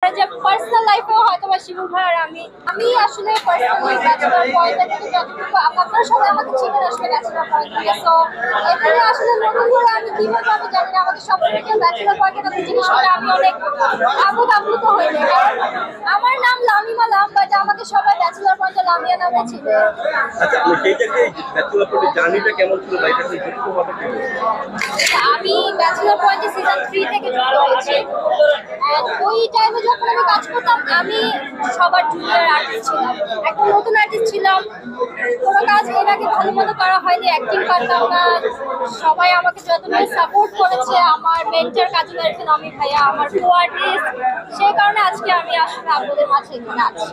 করে যে পার্সোনাল লাইফেও হয়তো বা শিমুল ভাই আর আমি আসলে পার্সোনালি ব্যাচেলর পয়েন্ট থেকে যতটুকু আপনারা সবাই আমাকে চিনেন আসলে ব্যাচেলর পয়েন্ট থেকে। সো এখানে আসলে নতুন করে আমি কিভাবে আমি জানি না, আমাকে সব থেকে ব্যাচেলর পয়েন্টের একটা জিনিস শুনে আমি অনেক আপ্লুত হয়ে যাই। কারণ আমার নাম লামিমা লাম, বাট আমাকে সবাই ব্যাচেলর পয়েন্টে লামিয়া নামে চিনে। আচ্ছা, সেই জায়গায় ব্যাচেলর পয়েন্টের জার্নিটা কেমন ছিল বা এটা নিয়ে যতটুকু কথা কি আমি ব্যাচেলর পয়েন্টে সিজন 3 থেকে যুক্ত হয়েছি। ওই টাইমে যখন আমি কাজ করতাম আমি সবার জুনিয়র আর্টিস্ট ছিলাম, একটা নতুন আর্টিস্ট ছিলাম, কোনো কাজ এর আগে ভালো মতো করা হয়নি, অ্যাক্টিং পারতাম না। সবাই আমাকে যতটুকু সাপোর্ট করেছে, আমার মেন্টর কাজল আরফিন অমি ভাইয়া, আমার কো আর্টিস্ট, সেই কারণে আজকে আমি আসলে আপনাদের মাঝে এখানে আছি।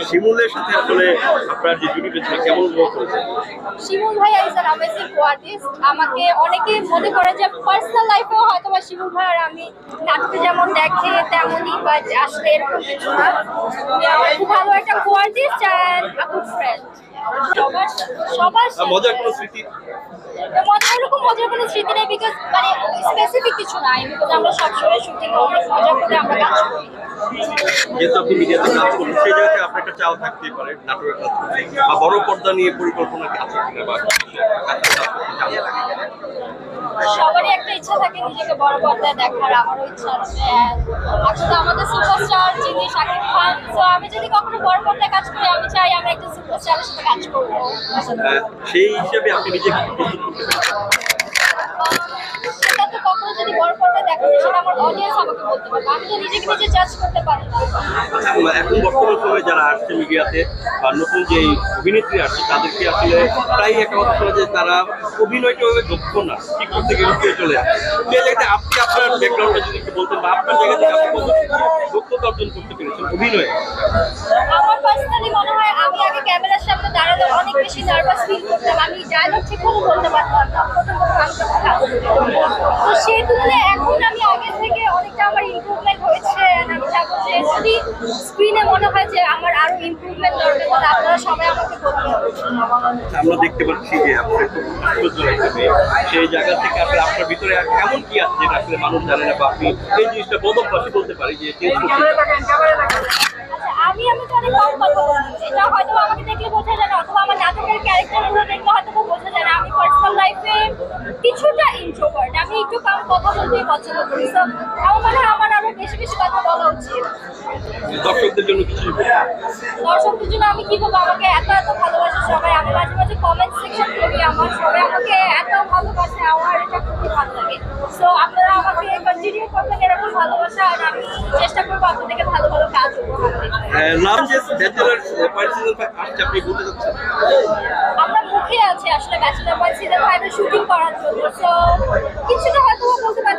শিমুলের সাথে আসলে আপনার যে জুটিটা ছিল কেমন অনুভব করেছেন? শিমুল ভাইয়া is an amazing co artist. আমাকে অনেকে মনে করে যে পার্সোনাল লাইফেও হয়তো বা শিমুল ভাই আর আমি নাটকে যেমন দেখে তেমনই, বাট আসলে এরকম কিছু না। আমার খুব ভালো একটা co artist and a good friend. সবার মজার কোনো স্মৃতি? মজার কোনো স্মৃতি নেই, বিকজ মানে স্পেসিফিক কিছু নাই, বিকজ আমরা সবসময় শুটিং অনেক মজা করে আমরা কাজ করি। যেহেতু আপনি মিডিয়াতে কাজ করেন, সেই জায়গাতে আপনার একটা চাও থাকতেই পারে নাটকের কাজ করতে বা বড় পর্দা নিয়ে পরিকল্পনা কি আছে কিনা বা সবারই একটা ইচ্ছা থাকে নিজেকে বড় পর্দায় দেখার, আমারও ইচ্ছা আছে। আসলে আমাদের সুপারস্টার যিনি শাকিব খান, তো আমি যদি কখনো বড় পর্দায় কাজ করি আমি চাই আমি একটা সুপারস্টারের সাথে কাজ করবো। সেই হিসেবে আপনি নিজেকে প্রস্তুত করতে পারেন? সেটা তো কখনো যদি বড় পর্দায় দেখা যায় সেটা আমার অডিয়েন্স আমাকে বলতে পারবে, আমি তো নিজেকে নিজে জাজ করতে পারি না। এখন বর্তমান সময়ে যারা আসছে মিডিয়াতে বা নতুন যে অভিনেত্রী আসছে তাদেরকে আসলে প্রায় একটা কথা শোনা যে তারা অভিনয়টা ওইভাবে দক্ষ না, টিকটক থেকে লুকিয়ে চলে আসে। সেই জায়গাতে আপনি আপনার ব্যাকগ্রাউন্ডটা যদি একটু বলতেন বা আপনার জায়গা থেকে আপনি কত দক্ষতা অর্জন করতে পেরেছেন অভিনয়ে? আমার পার্সোনালি মনে হয় আমি আগে ক্যামেরার সামনে দাঁড়ালে অনেক বেশি নার্ভাস ফিল করতাম, আমি ডায়লগ ঠিকমতো বলতে পারতাম না, তো সেই তুলনায় এখন আমি আগের থেকে অনেকটা আমার ইমপ্রুভমেন্ট হয়েছে। আমি চাবো যে যদি স্ক্রিনে মনে হয় যে আমার আরো ইমপ্রুভমেন্ট দরকার, তাহলে আপনারা সবাই আমাকে বলবেন। আমরা দেখতে পাচ্ছি যে আপনার খুব সুন্দর একটা মেয়ে, সেই জায়গা থেকে আসলে আপনার ভিতরে এমন কি আছে যেটা আসলে মানুষ জানে না বা আপনি এই জিনিসটা বদলবাসী বলতে পারি যে চেঞ্জ করতে আমি তো অনেক কম কথা বলি, এটা হয়তো আমাকে দেখলে বোঝা যায় না, অথবা আমার নাটকের ক্যারেক্টারগুলো দেখলে হয়তো বোঝা যায় না। আমি পার্সোনাল লাইফে কিছুটা ইন্ট্রোভার্ট, আমি একটু কম কথা বলতেই পছন্দ করি। সো আমার মনে হয় আমার আরো বেশি বেশি কথা বলা উচিত। দর্শকদের জন্য কিছু দর্শকদের জন্য আমি কি বলবো, আমাকে এত ভালোবাসে সবাই, আমি মাঝে মাঝে কমেন্ট সেকশন করি, আমার সবাই আমাকে এত ভালোবাসে, আমার এটা খুবই ভালো লাগে। সো আপনারা আমাকে কন্টিনিউ করবেন এরকম ভালোবাসা, আর আমি চেষ্টা করবো আপনাদেরকে ভালো ভালো কাজ উপহার দিতে। নাম যে ব্যাচেলর পয়েন্ট সিজন 5 আসছে আপনি বলতে চাচ্ছেন? আমরা মুখে আছি আসলে ব্যাচেলর পয়েন্ট সিজন 5 এর শুটিং করার জন্য, সো কিছুটা হয়তো বলতে পারি